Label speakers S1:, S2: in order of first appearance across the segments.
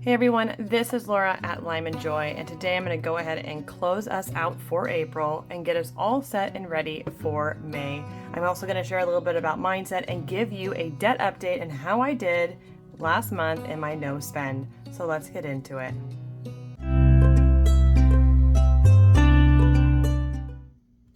S1: Hey everyone, this is Laura at Lymanjoy, and today I'm going to go ahead and close us out for April and get us all set and ready for May. I'm also going to share a little bit about mindset and give you a debt update and how I did last month in my no spend. So let's get into it.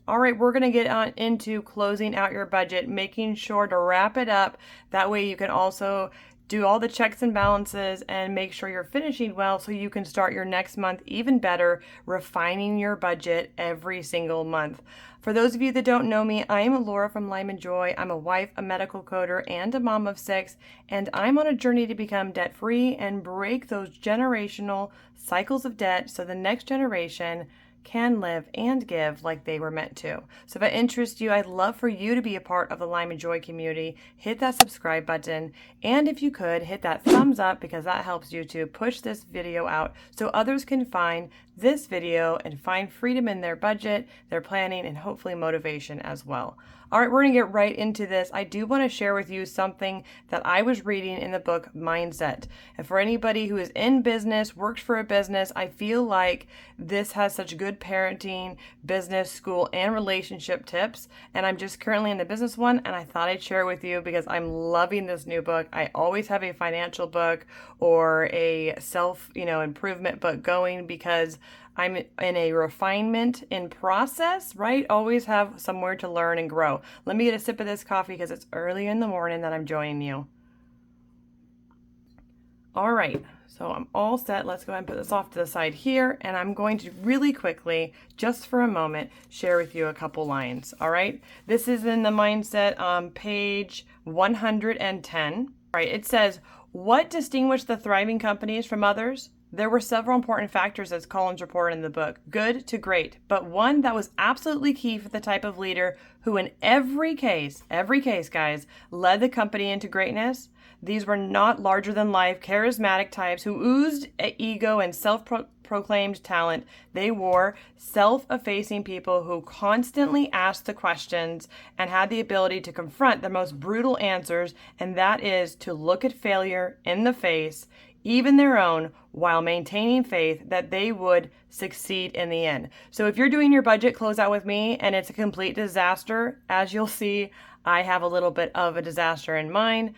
S1: All right, we're going to get on into closing out your budget, making sure to wrap it up. That way you can also do all the checks and balances and make sure you're finishing well so you can start your next month even better, refining your budget every single month. For those of you that don't know me, I'm Laura from Lymanjoy. I'm a wife, a medical coder, and a mom of 6, and I'm on a journey to become debt-free and break those generational cycles of debt so the next generation can live and give like they were meant to. So if that interests you, I'd love for you to be a part of the Lymanjoy community. Hit that subscribe button, and if you could, hit that thumbs up because that helps you to push this video out so others can find this video and find freedom in their budget, their planning, and hopefully motivation as well. All right, we're going to get right into this. I do want to share with you something that I was reading in the book Mindset. And for anybody who is in business, works for a business, I feel like this has such good parenting, business, school, and relationship tips. And I'm just currently in the business one, and I thought I'd share it with you because I'm loving this new book. I always have a financial book or a self-improvement book going because I'm in a refinement in process, right? Always have somewhere to learn and grow. Let me get a sip of this coffee because it's early in the morning that I'm joining you. All right, so I'm all set. Let's go ahead and put this off to the side here. And I'm going to really quickly, just for a moment, share with you a couple lines, all right? This is in the Mindset on page 110. All right, it says, what distinguished the thriving companies from others? There were several important factors, as Collins reported in the book, good to great, but one that was absolutely key for the type of leader who in every case, guys, led the company into greatness. These were not larger than life, charismatic types who oozed ego and self-proclaimed talent. They were self-effacing people who constantly asked the questions and had the ability to confront the most brutal answers, and that is to look at failure in the face, even their own, while maintaining faith that they would succeed in the end. So if you're doing your budget closeout with me and it's a complete disaster, as you'll see, I have a little bit of a disaster in mind.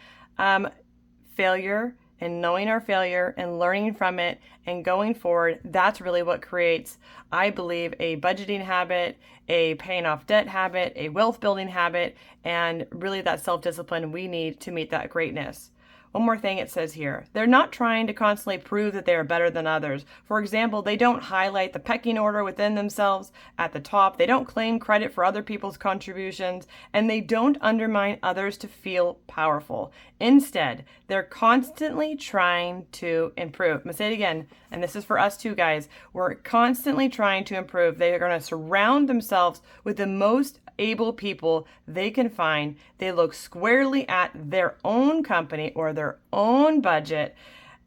S1: Failure and knowing our failure and learning from it and going forward, that's really what creates, I believe, a budgeting habit, a paying off debt habit, a wealth building habit, and really that self-discipline we need to meet that greatness. One more thing it says here. They're not trying to constantly prove that they are better than others. For example, they don't highlight the pecking order within themselves at the top. They don't claim credit for other people's contributions, and they don't undermine others to feel powerful. Instead, they're constantly trying to improve. I'm going to say it again, and this is for us too, guys. We're constantly trying to improve. They are going to surround themselves with the most able people they can find. They look squarely at their own company or their own budget,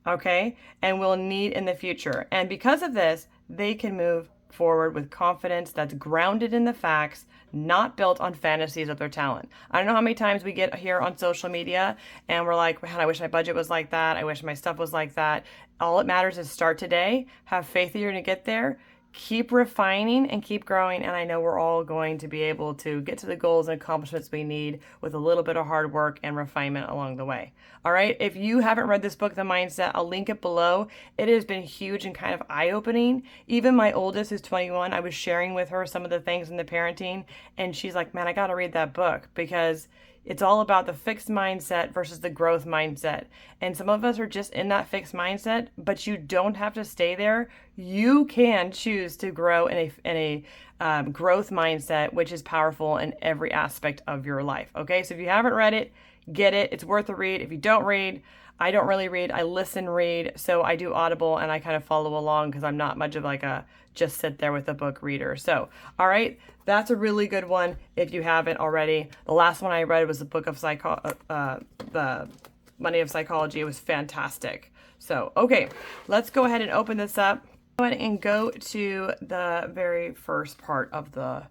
S1: okay, and will need in the future. And because of this, they can move forward with confidence that's grounded in the facts, not built on fantasies of their talent. I don't know how many times we get here on social media and we're like, man, I wish my budget was like that. I wish my stuff was like that. All it matters is start today, have faith that you're going to get there, keep refining and keep growing, and I know we're all going to be able to get to the goals and accomplishments we need with a little bit of hard work and refinement along the way. All right, if you haven't read this book, The Mindset, I'll link it below. It has been huge and kind of eye-opening. Even my oldest is 21. I was sharing with her some of the things in the parenting, and she's like, man, I got to read that book because it's all about the fixed mindset versus the growth mindset. And some of us are just in that fixed mindset, but you don't have to stay there. You can choose to grow in a growth mindset, which is powerful in every aspect of your life. Okay, so if you haven't read it, get it. It's worth a read. If you don't read, I don't really read. I listen, read. So I do audible and I kind of follow along because I'm not much of like a just sit there with a book reader. So, all right, that's a really good one if you haven't already. The last one I read was the book of the Money of Psychology. It was fantastic. So, okay, let's go ahead and open this up. Go ahead and go to the very first part of the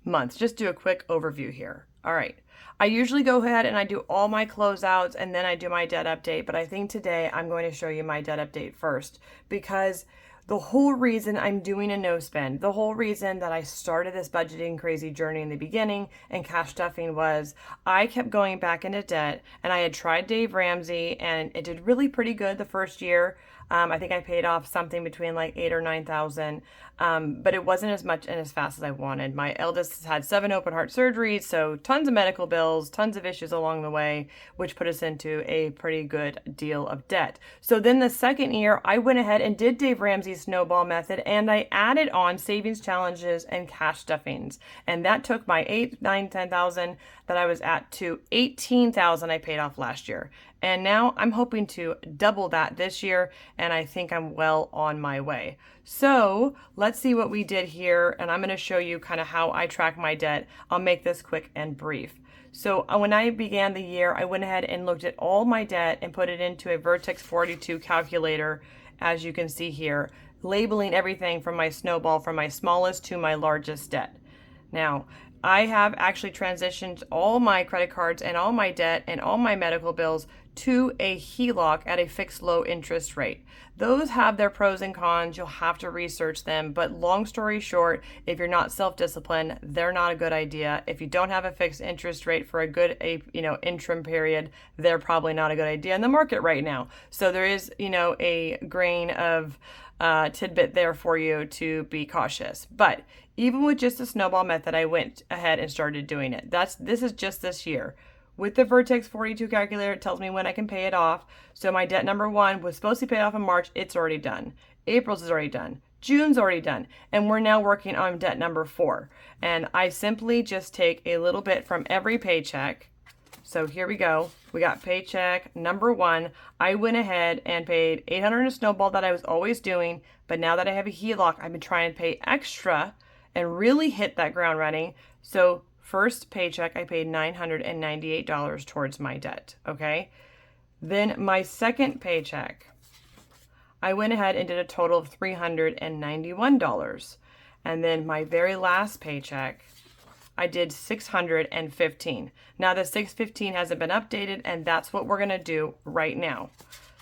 S1: month. Just do a quick overview here. All right. I usually go ahead and I do all my closeouts and then I do my debt update, but I think today I'm going to show you my debt update first, because the whole reason I'm doing a no spend, the whole reason that I started this budgeting crazy journey in the beginning and cash stuffing was I kept going back into debt, and I had tried Dave Ramsey and it did really pretty good the first year. I think I paid off something between like 8,000 or 9,000, but it wasn't as much and as fast as I wanted. My eldest has had 7 open heart surgeries, so tons of medical bills, tons of issues along the way, which put us into a pretty good deal of debt. So then the second year, I went ahead and did Dave Ramsey's snowball method, and I added on savings challenges and cash stuffings, and that took my 8, 9, 10,000 that I was at to 18,000 I paid off last year. And now I'm hoping to double that this year, and I think I'm well on my way. So let's see what we did here, and I'm going to show you kind of how I track my debt. I'll make this quick and brief. So when I began the year, I went ahead and looked at all my debt and put it into a Vertex 42 calculator, as you can see here, labeling everything from my snowball from my smallest to my largest debt. Now, I have actually transitioned all my credit cards and all my debt and all my medical bills to a HELOC at a fixed low interest rate. Those have their pros and cons. You'll have to research them, but long story short, if you're not self-disciplined, they're not a good idea. If you don't have a fixed interest rate for a good interim period, they're probably not a good idea in the market right now. So there is a grain of tidbit there for you to be cautious. But even with just the snowball method, I went ahead and started doing it. This is just this year. With the Vertex 42 calculator, it tells me when I can pay it off. So my debt number 1 was supposed to be paid off in March. It's already done. April's is already done. June's already done. And we're now working on debt number 4. And I simply just take a little bit from every paycheck. So here we go. We got paycheck number 1. I went ahead and paid $800 in a snowball that I was always doing. But now that I have a HELOC, I've been trying to pay extra and really hit that ground running. So first paycheck, I paid $998 towards my debt, okay? Then my second paycheck, I went ahead and did a total of $391. And then my very last paycheck, I did $615. Now the $615 hasn't been updated, and that's what we're gonna do right now.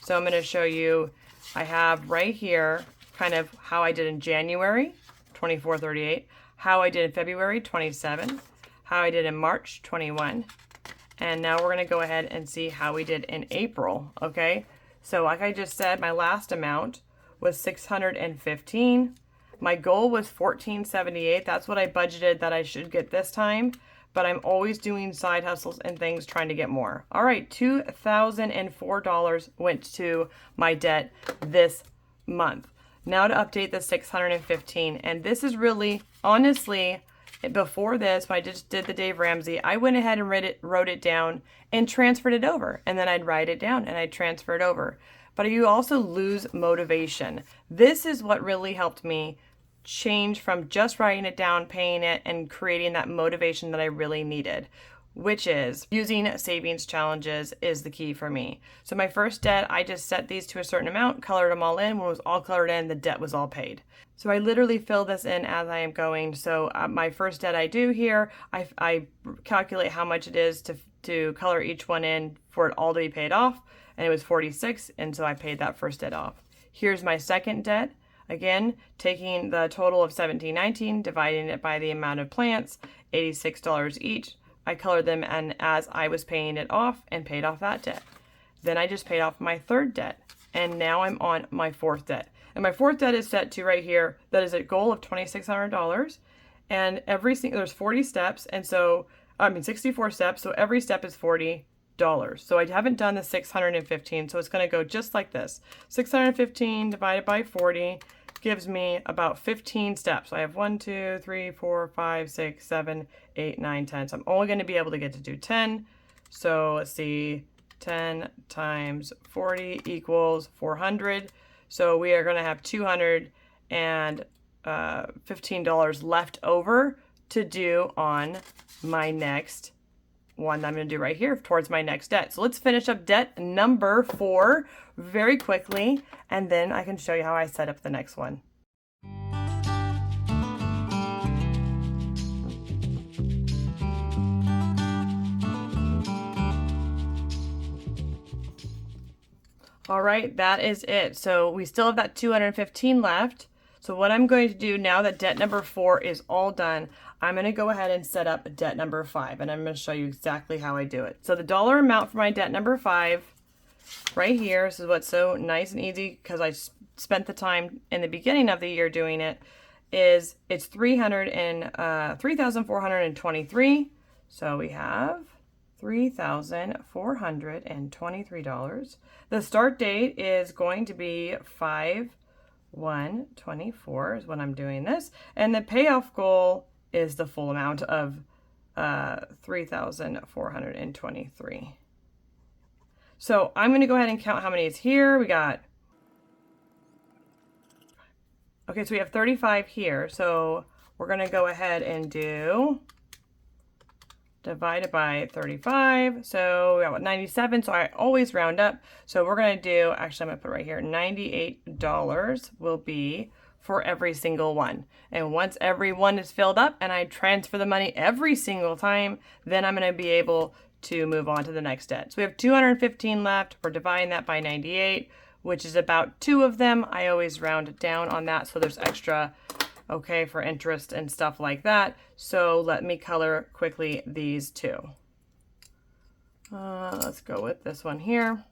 S1: So I'm gonna show you, I have right here kind of how I did in January, 2438, how I did in February, 27, how I did in March, 21, and now we're going to go ahead and see how we did in April, okay? So like I just said, my last amount was $615. My goal was $1,478. That's what I budgeted that I should get this time, but I'm always doing side hustles and things trying to get more. All right, $2,004 went to my debt this month. Now to update the $615, and this is really, honestly, before this, when I just did the Dave Ramsey, I went ahead and wrote it down and transferred it over, and then I'd write it down and I'd transfer it over. But you also lose motivation. This is what really helped me change from just writing it down, paying it, and creating that motivation that I really needed, which is using savings challenges is the key for me. So my first debt, I just set these to a certain amount, colored them all in. When it was all colored in, the debt was all paid. So I literally fill this in as I am going. So my first debt I do here, I calculate how much it is to color each one in for it all to be paid off. And it was 46, and so I paid that first debt off. Here's my second debt. Again, taking the total of $17.19, dividing it by the amount of plants, $86 each. I colored them and as I was paying it off and paid off that debt. Then I just paid off my third debt, and now I'm on my fourth debt. And my fourth debt is set to right here. That is a goal of $2,600, and there's 40 steps, and so 64 steps. So every step is $40. So I haven't done the 615, so it's going to go just like this. 615 divided by 40 gives me about 15 steps. I have 1, 2, 3, 4, 5, 6, 7, 8, 9, 10. So I'm only going to be able to get to do 10. So let's see, 10 times 40 equals 400. So we are going to have $215 left over to do on my next one that I'm going to do right here towards my next debt. So let's finish up debt number 4 very quickly, and then I can show you how I set up the next one. All right, that is it. So we still have that 215 left. So what I'm going to do now that debt number 4 is all done, I'm going to go ahead and set up debt number 5, and I'm going to show you exactly how I do it. So the dollar amount for my debt number 5 right here, this is what's so nice and easy because I spent the time in the beginning of the year doing it, is it's $3,423. So we have $3,423. The start date is going to be 5/1/24 is when I'm doing this. And the payoff goal is the full amount of $3,423. So I'm going to go ahead and count how many is here. We got, okay, so we have 35 here. So we're going to go ahead and do divided by 35. So we got 97. So I always round up. So we're going to do, actually, I'm going to put right here, $98 will be for every single one. And once every one is filled up and I transfer the money every single time, then I'm going to be able to move on to the next debt. So we have 215 left. We're dividing that by 98, which is about 2 of them. I always round it down on that, so there's extra, okay, for interest and stuff like that. So let me color quickly these 2. Let's go with this one here.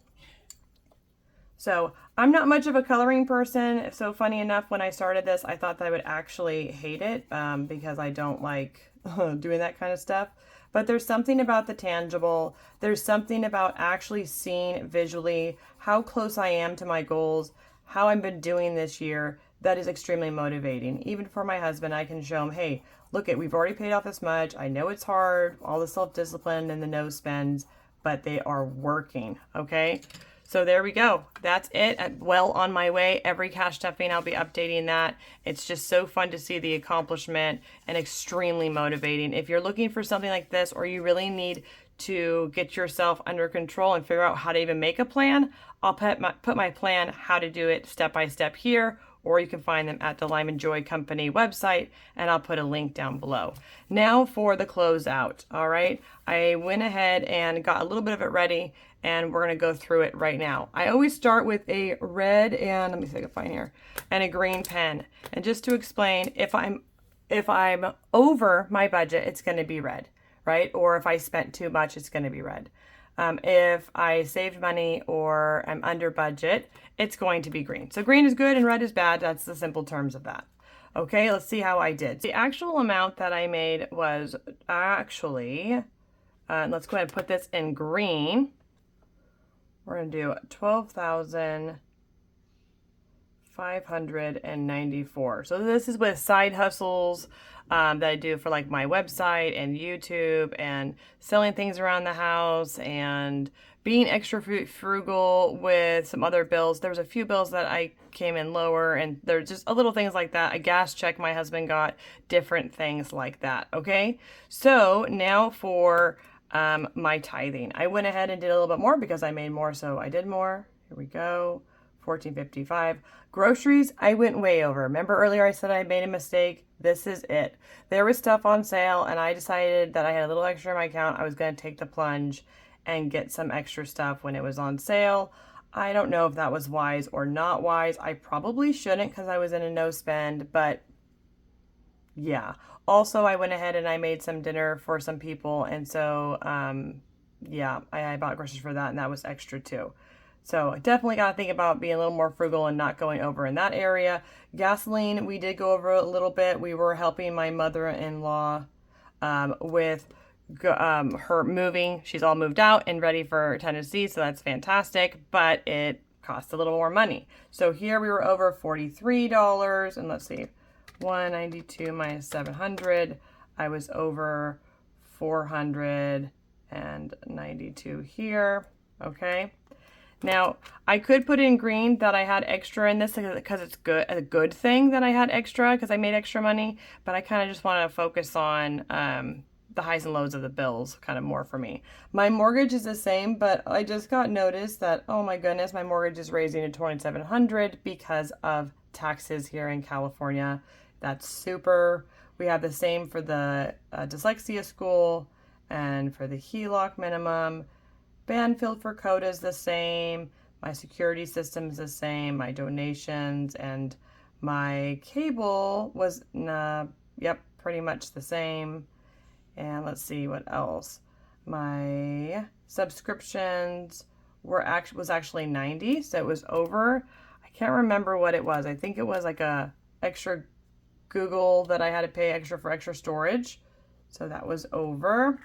S1: So I'm not much of a coloring person. So funny enough, when I started this, I thought that I would actually hate it because I don't like doing that kind of stuff. But there's something about the tangible. There's something about actually seeing visually how close I am to my goals, how I've been doing this year. That is extremely motivating. Even for my husband, I can show him, hey, look we've already paid off this much. I know it's hard, all the self-discipline and the no spends, but they are working, okay? So there we go. That's it. I'm well on my way. Every cash stuffing, I'll be updating that. It's just so fun to see the accomplishment and extremely motivating. If you're looking for something like this, or you really need to get yourself under control and figure out how to even make a plan, I'll put my plan, how to do it step by step here, or you can find them at the Lymanjoy company website, and I'll put a link down below. Now for the closeout, all right? I went ahead and got a little bit of it ready, and we're gonna go through it right now. I always start with a red and, let me see if I can find here, and a green pen. And just to explain, if I'm over my budget, it's gonna be red, right? Or if I spent too much, it's gonna be red. If I saved money or I'm under budget, it's going to be green. So green is good and red is bad. That's the simple terms of that. Okay, let's see how I did. The actual amount that I made was actually, let's go ahead and put this in green. We're going to do 12,594. So this is with side hustles that I do for like my website and YouTube and selling things around the house and being extra frugal with some other bills. There was a few bills that I came in lower, and there's just a little things like that. A gas check my husband got, different things like that. Okay, so now for my tithing, I went ahead and did a little bit more because I made more, so I did more. Here we go, $14.55. Groceries, I went way over. Remember earlier I said I made a mistake? This is it. There was stuff on sale, and I decided that I had a little extra in my account. I was going to take the plunge and get some extra stuff when it was on sale. I don't know if that was wise or not wise. I probably shouldn't because I was in a no spend, but yeah. Also, I went ahead and I made some dinner for some people, and so yeah, I bought groceries for that, and that was extra too. So definitely got to think about being a little more frugal and not going over in that area. Gasoline, we did go over a little bit. We were helping my mother-in-law with her moving. She's all moved out and ready for Tennessee, so that's fantastic, but it cost a little more money. So here we were over $43, and let's see, 192 minus 700. I was over 492 here, okay? Now, I could put in green that I had extra in this because it's a good thing that I had extra because I made extra money, but I kind of just want to focus on the highs and lows of the bills kind of more for me. My mortgage is the same, but I just got notice that, oh my goodness, my mortgage is raising to $2,700 because of taxes here in California. That's super. We have the same for the dyslexia school and for the HELOC minimum. Banfield for CODA is the same. My security system is the same. My donations and my cable was, yep, pretty much the same. And let's see what else. My subscriptions was actually 90, so it was over. I can't remember what it was. I think it was like a extra Google that I had to pay extra for extra storage. So that was over.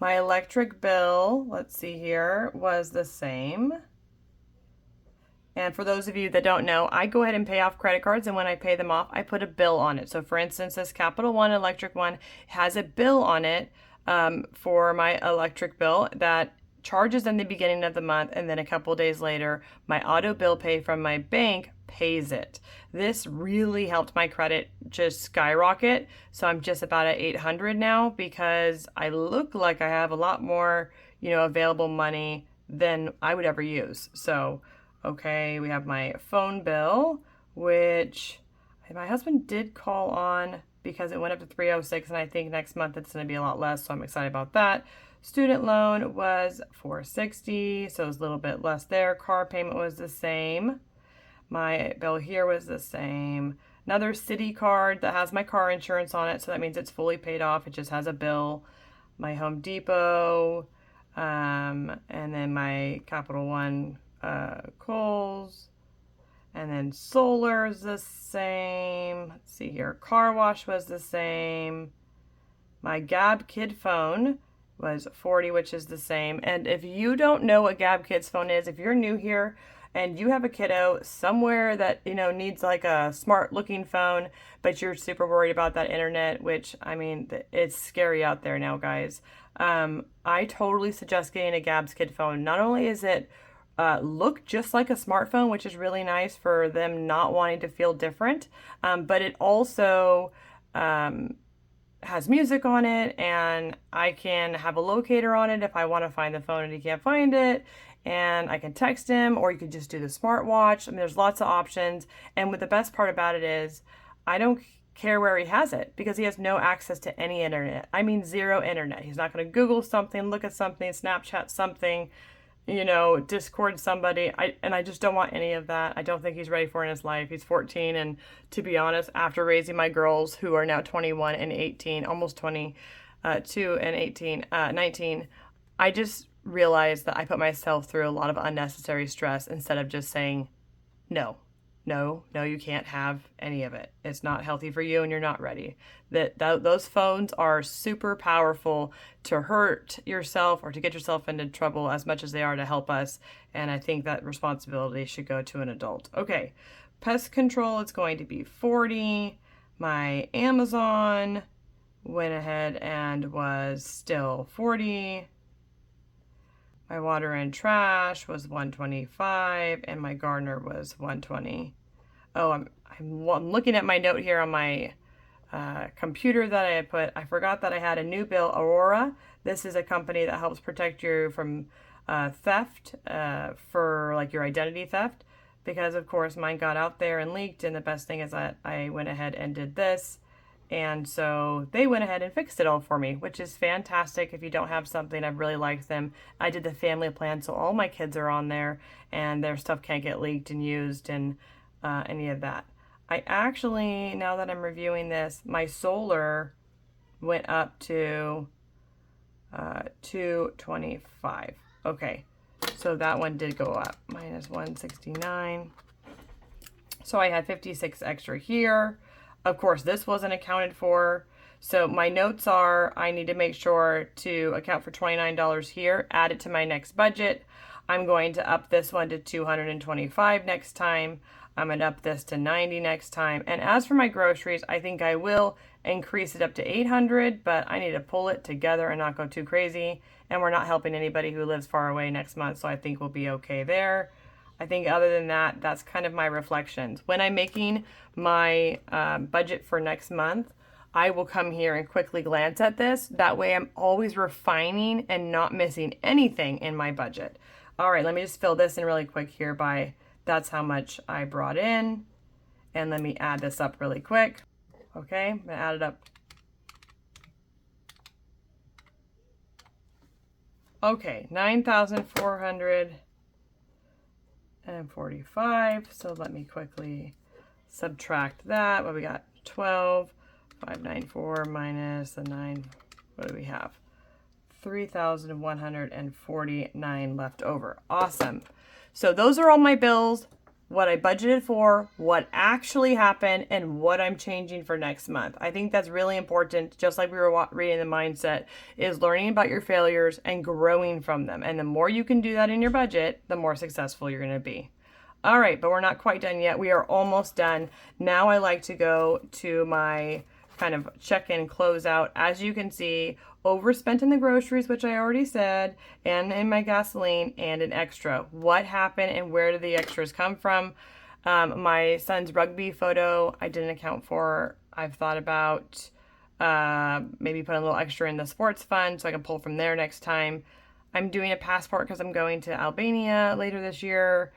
S1: My electric bill, let's see here, was the same. And for those of you that don't know, I go ahead and pay off credit cards, and when I pay them off, I put a bill on it. So for instance, this Capital One electric one has a bill on it for my electric bill that charges in the beginning of the month, and then a couple days later, my auto bill pay from my bank pays it. This really helped my credit just skyrocket. So I'm just about at 800 now because I look like I have a lot more, available money than I would ever use. So, okay, we have my phone bill, which my husband did call on because it went up to 306, and I think next month it's going to be a lot less, so I'm excited about that. Student loan was 460, so it was a little bit less there. Car payment was the same. My bill here was the same. Another city card that has my car insurance on it, so that means it's fully paid off. It just has a bill. My Home Depot, and then my Capital One Kohl's, and then solar is the same. Let's see here. Car wash was the same. My Gab Kid phone was 40, which is the same. And if you don't know what Gab Kid's phone is, if you're new here and you have a kiddo somewhere that, needs like a smart looking phone, but you're super worried about that internet, which, I mean, it's scary out there now, guys. I totally suggest getting a Gab's Kid phone. Not only is it look just like a smartphone, which is really nice for them not wanting to feel different, but it also has music on it, and I can have a locator on it if I want to find the phone and he can't find it, and I can text him, or you could just do the smartwatch. I mean, there's lots of options, and what the best part about it is I don't care where he has it because he has no access to any internet. I mean, zero internet. He's not going to Google something, look at something, Snapchat something, Discord somebody. I just don't want any of that. I don't think he's ready for it in his life. He's 14, and to be honest, after raising my girls who are now 21 and 18, almost 22 and 18, 19, I just realized that I put myself through a lot of unnecessary stress instead of just saying, no, you can't have any of it. It's not healthy for you and you're not ready. Those phones are super powerful to hurt yourself or to get yourself into trouble as much as they are to help us. And I think that responsibility should go to an adult. Okay, pest control, it's going to be 40. My Amazon went ahead and was still 40. My water and trash was 125, and my gardener was 120. Oh, I'm looking at my note here on my computer that I had put. I forgot that I had a new bill, Aurora. This is a company that helps protect you from theft, for like your identity theft, because of course mine got out there and leaked, and the best thing is that I went ahead and did this. And so they went ahead and fixed it all for me, which is fantastic. If you don't have something, I really like them. I did the family plan, so all my kids are on there, and their stuff can't get leaked and used and any of that. I actually, now that I'm reviewing this, my solar went up to 225. Okay, so that one did go up, minus 169. So I had 56 extra here. Of course, this wasn't accounted for. So my notes are, I need to make sure to account for $29 here, add it to my next budget. I'm going to up this one to 225 next time. I'm going to up this to 90 next time. And as for my groceries, I think I will increase it up to 800, but I need to pull it together and not go too crazy. And we're not helping anybody who lives far away next month, so I think we'll be okay there. I think other than that, that's kind of my reflections. When I'm making my budget for next month, I will come here and quickly glance at this. That way I'm always refining and not missing anything in my budget. All right, let me just fill this in really quick here by that's how much I brought in. And let me add this up really quick. Okay, I'm gonna add it up. Okay, 9,445. So let me quickly subtract that. What we got? 12,594 minus the 9. What do we have? 3,149 left over. Awesome. So those are all my bills, what I budgeted for, what actually happened, and what I'm changing for next month. I think that's really important, just like we were reading the mindset, is learning about your failures and growing from them. And the more you can do that in your budget, the more successful you're going to be. All right, but we're not quite done yet. We are almost done. Now I like to go to my kind of check-in closeout. As you can see, overspent in the groceries, which I already said, and in my gasoline, and an extra. What happened and where did the extras come from? My son's rugby photo, I didn't account for. I've thought about maybe put a little extra in the sports fund so I can pull from there next time. I'm doing a passport because I'm going to Albania later this year.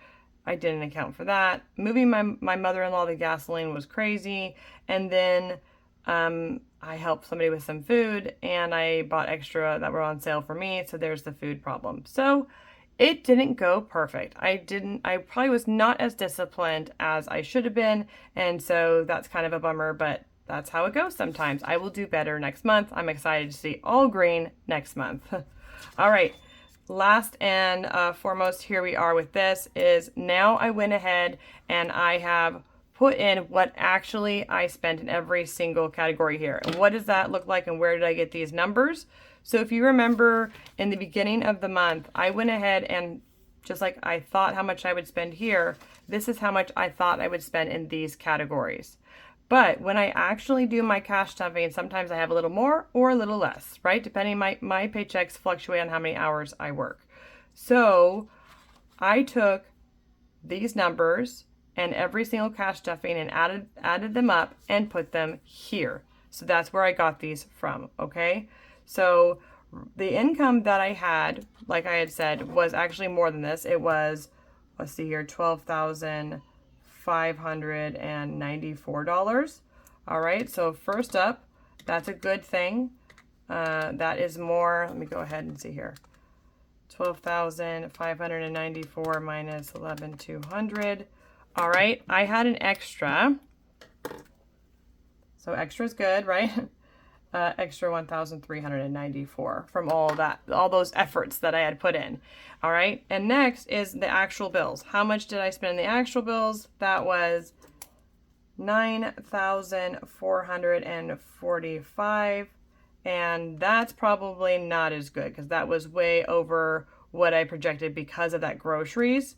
S1: I didn't account for that. Moving my mother-in-law the gasoline was crazy. And then I helped somebody with some food and I bought extra that were on sale for me. So there's the food problem. So it didn't go perfect. I probably was not as disciplined as I should have been. And so that's kind of a bummer, but that's how it goes sometimes. I will do better next month. I'm excited to see all green next month. All right. Last and foremost, here we are with this is now I went ahead and I have put in what actually I spent in every single category here. And what does that look like and where did I get these numbers? So if you remember in the beginning of the month, I went ahead and just like I thought how much I would spend here, this is how much I thought I would spend in these categories. But when I actually do my cash stuffing, sometimes I have a little more or a little less, right? Depending, my paychecks fluctuate on how many hours I work. So I took these numbers and every single cash stuffing and added them up and put them here. So that's where I got these from, okay? So the income that I had, like I had said, was actually more than this. It was, let's see here, $12,594. All right, so first up, that's a good thing. That is more, let me go ahead and see here. 12,594 minus 11,200. All right, I had an extra. So extra is good, right? Extra 1,394 from all those efforts that I had put in. All right, and next is the actual bills. How much did I spend in the actual bills? That was 9,445, and that's probably not as good because that was way over what I projected because of that groceries.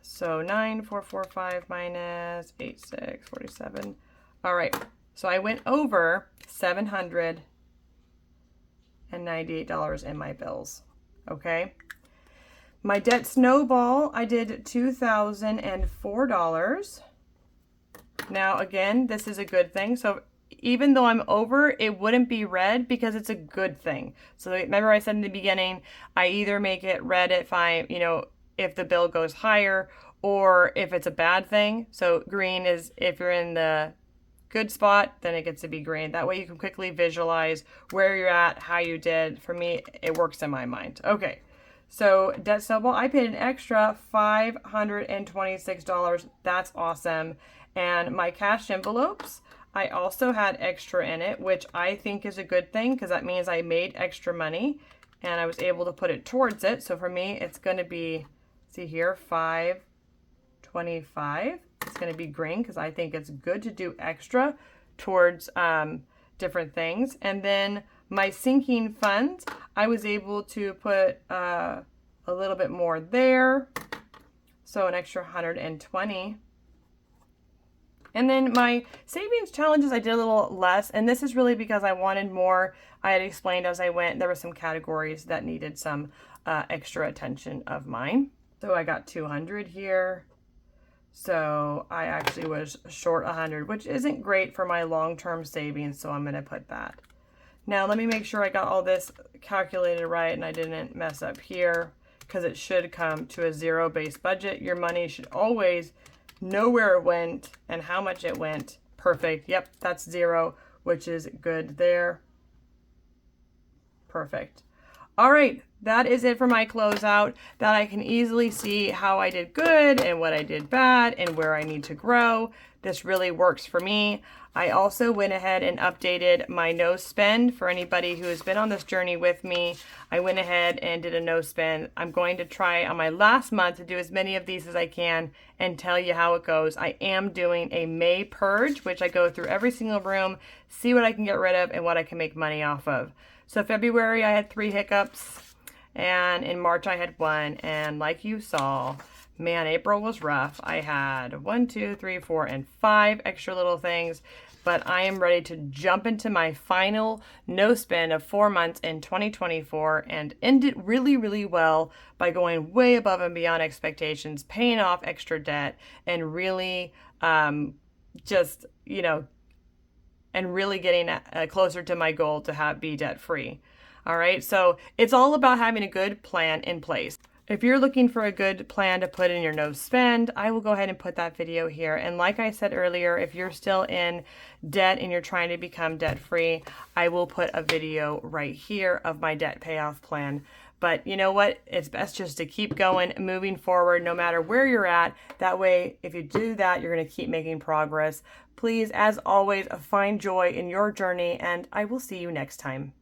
S1: So 9,445 minus 8,647. All right. So I went over $798 in my bills, okay? My debt snowball, I did $2,004. Now, again, this is a good thing. So even though I'm over, it wouldn't be red because it's a good thing. So remember I said in the beginning, I either make it red if if the bill goes higher or if it's a bad thing. So green is if you're in the good spot, then it gets to be green. That way you can quickly visualize where you're at, how you did. For me, it works in my mind. Okay, so debt snowball, I paid an extra $526. That's awesome. And my cash envelopes, I also had extra in it, which I think is a good thing because that means I made extra money and I was able to put it towards it. So for me, it's going to be, see here, $525. It's going to be green because I think it's good to do extra towards different things. And then my sinking funds, I was able to put a little bit more there. So an extra 120. And then my savings challenges, I did a little less. And this is really because I wanted more. I had explained as I went, there were some categories that needed some extra attention of mine. So I got 200 here. So I actually was short 100, which isn't great for my long-term savings, so I'm going to put that. Now let me make sure I got all this calculated right and I didn't mess up here, because it should come to a zero-based budget. Your money should always know where it went and how much it went. Perfect. Yep, that's zero, which is good there. Perfect. All right, that is it for my closeout. That I can easily see how I did good and what I did bad and where I need to grow. This really works for me. I also went ahead and updated my no spend for anybody who has been on this journey with me. I went ahead and did a no spend. I'm going to try on my last month to do as many of these as I can and tell you how it goes. I am doing a May purge, which I go through every single room, see what I can get rid of and what I can make money off of. So February I had 3 hiccups, and in March I had 1, and like you saw, man, April was rough. I had 1, 2, 3, 4, and 5 extra little things, but I am ready to jump into my final no spend of 4 months in 2024 and end it really, really well by going way above and beyond expectations, paying off extra debt, and really just, you know, and really getting closer to my goal to be debt free. All right, so it's all about having a good plan in place. If you're looking for a good plan to put in your no spend, I will go ahead and put that video here. And like I said earlier, if you're still in debt and you're trying to become debt free, I will put a video right here of my debt payoff plan. But you know what? It's best just to keep going, moving forward, no matter where you're at. That way, if you do that, you're going to keep making progress. Please, as always, find joy in your journey, and I will see you next time.